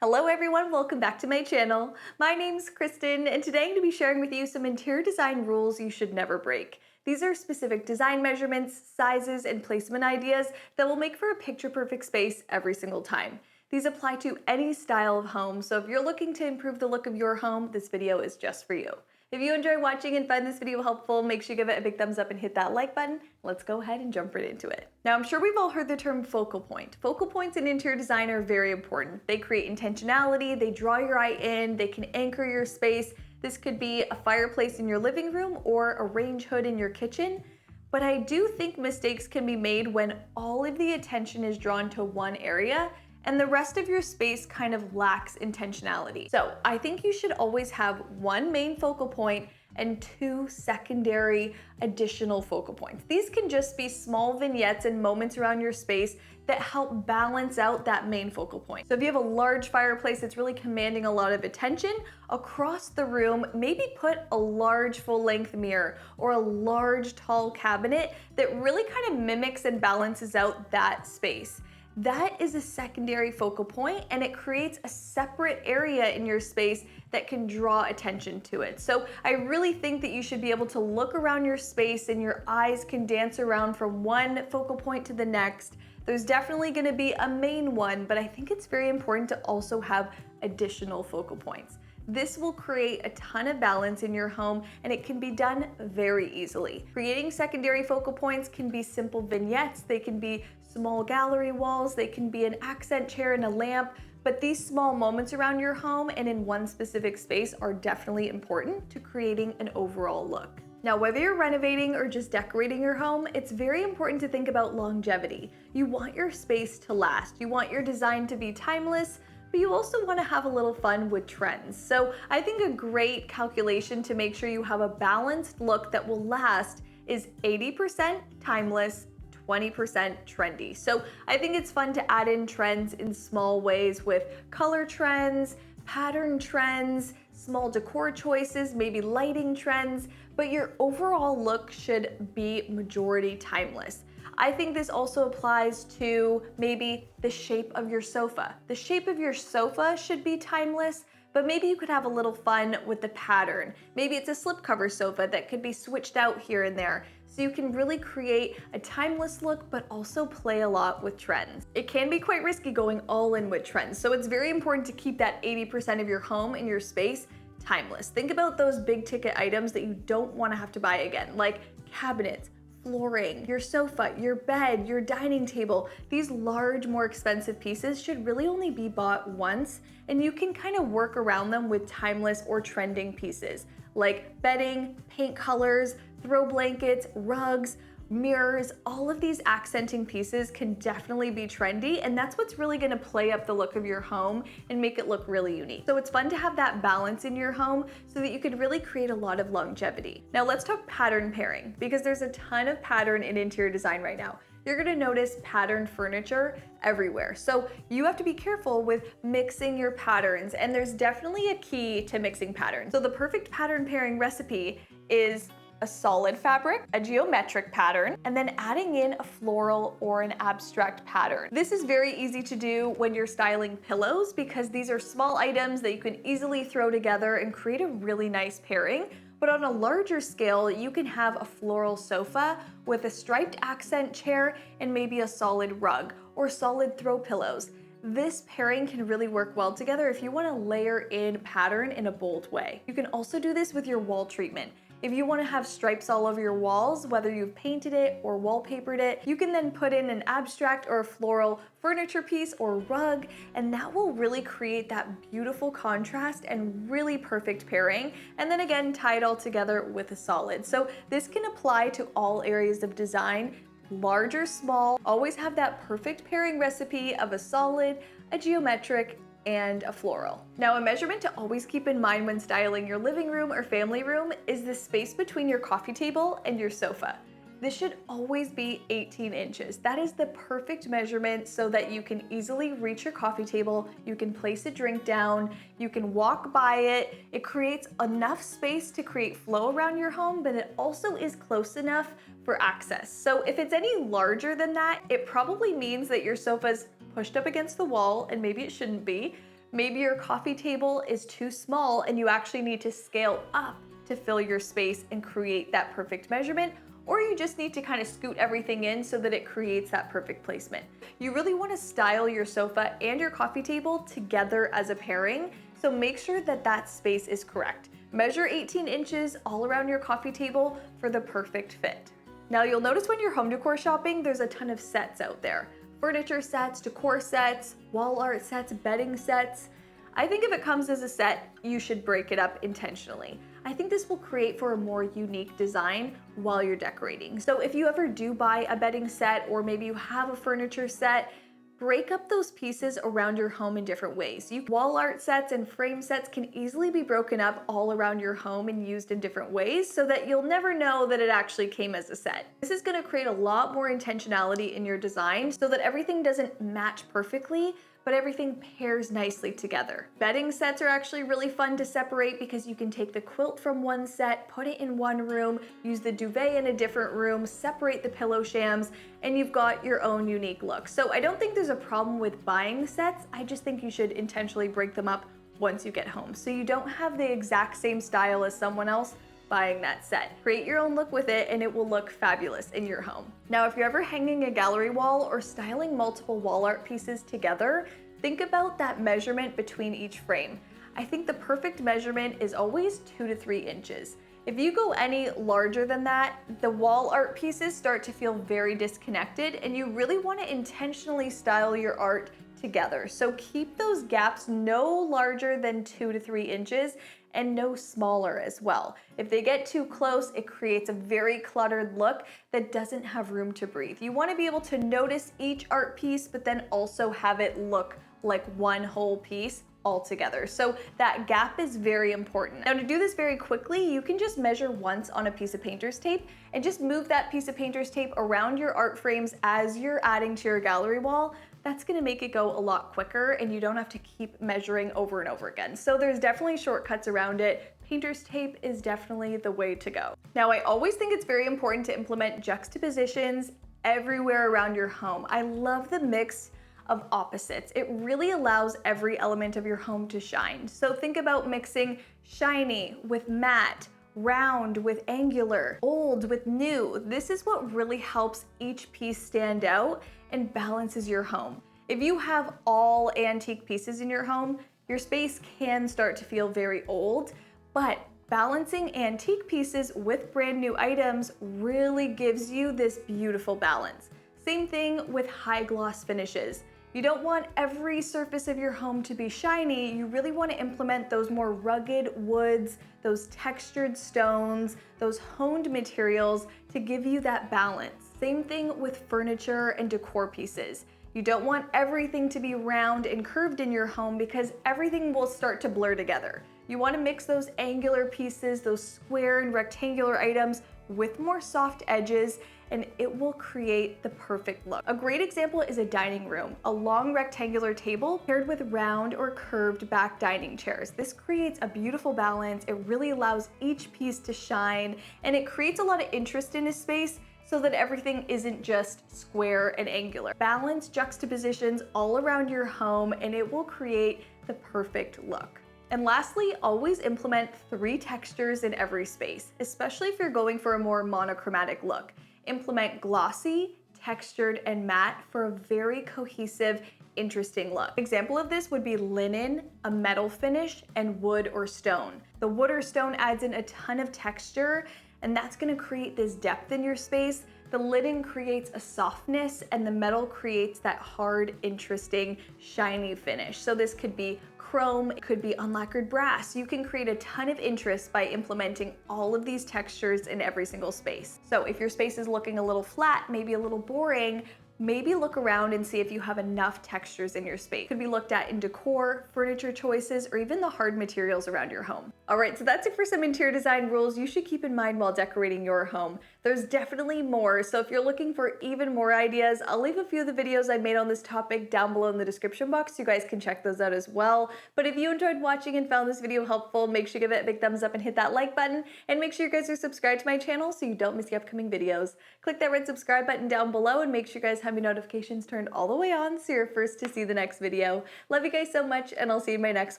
Hello everyone, welcome back to my channel. My name's Kristen and today I'm going to be sharing with you some interior design rules you should never break. These are specific design measurements, sizes, and placement ideas that will make for a picture-perfect space every single time. These apply to any style of home, so if you're looking to improve the look of your home, this video is just for you. If you enjoy watching and find this video helpful, make sure you give it a big thumbs up and hit that like button. Let's go ahead and jump right into it. Now, I'm sure we've all heard the term focal point. Focal points in interior design are very important. They create intentionality, they draw your eye in, they can anchor your space. This could be a fireplace in your living room or a range hood in your kitchen. But I do think mistakes can be made when all of the attention is drawn to one area and the rest of your space kind of lacks intentionality. So I think you should always have one main focal point and two secondary additional focal points. These can just be small vignettes and moments around your space that help balance out that main focal point. So if you have a large fireplace that's really commanding a lot of attention, across the room, maybe put a large full-length mirror or a large tall cabinet that really kind of mimics and balances out that space. That is a secondary focal point and it creates a separate area in your space that can draw attention to it. So I really think that you should be able to look around your space and your eyes can dance around from one focal point to the next. There's definitely going to be a main one, but I think it's very important to also have additional focal points. This will create a ton of balance in your home and it can be done very easily. Creating secondary focal points can be simple vignettes, they can be small gallery walls, they can be an accent chair and a lamp, but these small moments around your home and in one specific space are definitely important to creating an overall look. Now, whether you're renovating or just decorating your home, it's very important to think about longevity. You want your space to last. You want your design to be timeless, but you also want to have a little fun with trends. So I think a great calculation to make sure you have a balanced look that will last is 80% timeless, 20% trendy. So I think it's fun to add in trends in small ways with color trends, pattern trends, small decor choices, maybe lighting trends, but your overall look should be majority timeless. I think this also applies to maybe the shape of your sofa. The shape of your sofa should be timeless, but maybe you could have a little fun with the pattern. Maybe it's a slipcover sofa that could be switched out here and there. So you can really create a timeless look, but also play a lot with trends. It can be quite risky going all in with trends. So it's very important to keep that 80% of your home and your space timeless. Think about those big ticket items that you don't want to have to buy again, like cabinets, flooring, your sofa, your bed, your dining table. These large, more expensive pieces should really only be bought once, and you can kind of work around them with timeless or trending pieces like bedding, paint colors, throw blankets, rugs, mirrors. All of these accenting pieces can definitely be trendy, and that's what's really going to play up the look of your home and make it look really unique. So it's fun to have that balance in your home so that you could really create a lot of longevity. Now let's talk pattern pairing, because there's a ton of pattern in interior design right now. You're going to notice patterned furniture everywhere. So you have to be careful with mixing your patterns, and there's definitely a key to mixing patterns. So the perfect pattern pairing recipe is a solid fabric, a geometric pattern, and then adding in a floral or an abstract pattern. This is very easy to do when you're styling pillows because these are small items that you can easily throw together and create a really nice pairing. But on a larger scale, you can have a floral sofa with a striped accent chair and maybe a solid rug or solid throw pillows. This pairing can really work well together if you want to layer in pattern in a bold way. You can also do this with your wall treatment. If you want to have stripes all over your walls, whether you've painted it or wallpapered it, you can then put in an abstract or a floral furniture piece or rug, and that will really create that beautiful contrast and really perfect pairing. And then again, tie it all together with a solid. So this can apply to all areas of design, large or small. Always have that perfect pairing recipe of a solid, a geometric, and a floral. Now, a measurement to always keep in mind when styling your living room or family room is the space between your coffee table and your sofa. This should always be 18 inches. That is the perfect measurement so that you can easily reach your coffee table, you can place a drink down, you can walk by it. It creates enough space to create flow around your home, but it also is close enough for access. So if it's any larger than that, it probably means that your sofa's pushed up against the wall, and maybe it shouldn't be. Maybe your coffee table is too small and you actually need to scale up to fill your space and create that perfect measurement, or you just need to kind of scoot everything in so that it creates that perfect placement. You really want to style your sofa and your coffee table together as a pairing, so make sure that that space is correct. Measure 18 inches all around your coffee table for the perfect fit. Now you'll notice when you're home decor shopping, there's a ton of sets out there. Furniture sets, decor sets, wall art sets, bedding sets. I think if it comes as a set, you should break it up intentionally. I think this will create for a more unique design while you're decorating. So if you ever do buy a bedding set, or maybe you have a furniture set, break up those pieces around your home in different ways. Wall art sets and frame sets can easily be broken up all around your home and used in different ways so that you'll never know that it actually came as a set. This is going to create a lot more intentionality in your design so that everything doesn't match perfectly, but everything pairs nicely together. Bedding sets are actually really fun to separate because you can take the quilt from one set, put it in one room, use the duvet in a different room, separate the pillow shams, and you've got your own unique look. So I don't think there's a problem with buying the sets. I just think you should intentionally break them up once you get home, so you don't have the exact same style as someone else buying that set. Create your own look with it and it will look fabulous in your home. Now, if you're ever hanging a gallery wall or styling multiple wall art pieces together, think about that measurement between each frame. I think the perfect measurement is always 2 to 3 inches. If you go any larger than that, the wall art pieces start to feel very disconnected, and you really want to intentionally style your art together. So keep those gaps no larger than 2 to 3 inches and no smaller as well. If they get too close, it creates a very cluttered look that doesn't have room to breathe. You want to be able to notice each art piece, but then also have it look like one whole piece all together. So that gap is very important. Now, to do this very quickly, you can just measure once on a piece of painter's tape and just move that piece of painter's tape around your art frames as you're adding to your gallery wall. That's gonna make it go a lot quicker and you don't have to keep measuring over and over again. So there's definitely shortcuts around it. Painter's tape is definitely the way to go. Now, I always think it's very important to implement juxtapositions everywhere around your home. I love the mix of opposites. It really allows every element of your home to shine. So think about mixing shiny with matte, round with angular, old with new. This is what really helps each piece stand out and balances your home. If you have all antique pieces in your home, your space can start to feel very old, but balancing antique pieces with brand new items really gives you this beautiful balance. Same thing with high gloss finishes. You don't want every surface of your home to be shiny. You really want to implement those more rugged woods, those textured stones, those honed materials to give you that balance. Same thing with furniture and decor pieces. You don't want everything to be round and curved in your home because everything will start to blur together. You want to mix those angular pieces, those square and rectangular items with more soft edges, and it will create the perfect look. A great example is a dining room, a long rectangular table paired with round or curved back dining chairs. This creates a beautiful balance. It really allows each piece to shine, and it creates a lot of interest in a space so that everything isn't just square and angular. Balance juxtapositions all around your home, and it will create the perfect look. And lastly, always implement 3 textures in every space, especially if you're going for a more monochromatic look. Implement glossy, textured, and matte for a very cohesive, interesting look. Example of this would be linen, a metal finish, and wood or stone. The wood or stone adds in a ton of texture, and that's gonna create this depth in your space. The linen creates a softness, and the metal creates that hard, interesting, shiny finish. So this could be chrome, it could be unlacquered brass. You can create a ton of interest by implementing all of these textures in every single space. So if your space is looking a little flat, maybe a little boring, maybe look around and see if you have enough textures in your space. It could be looked at in decor, furniture choices, or even the hard materials around your home. All right, so that's it for some interior design rules you should keep in mind while decorating your home. There's definitely more, so if you're looking for even more ideas, I'll leave a few of the videos I made on this topic down below in the description box so you guys can check those out as well. But if you enjoyed watching and found this video helpful, make sure you give it a big thumbs up and hit that like button, and make sure you guys are subscribed to my channel so you don't miss the upcoming videos. Click that red subscribe button down below and make sure you guys have have your notifications turned all the way on so you're first to see the next video. Love you guys so much, and I'll see you in my next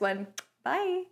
one. Bye!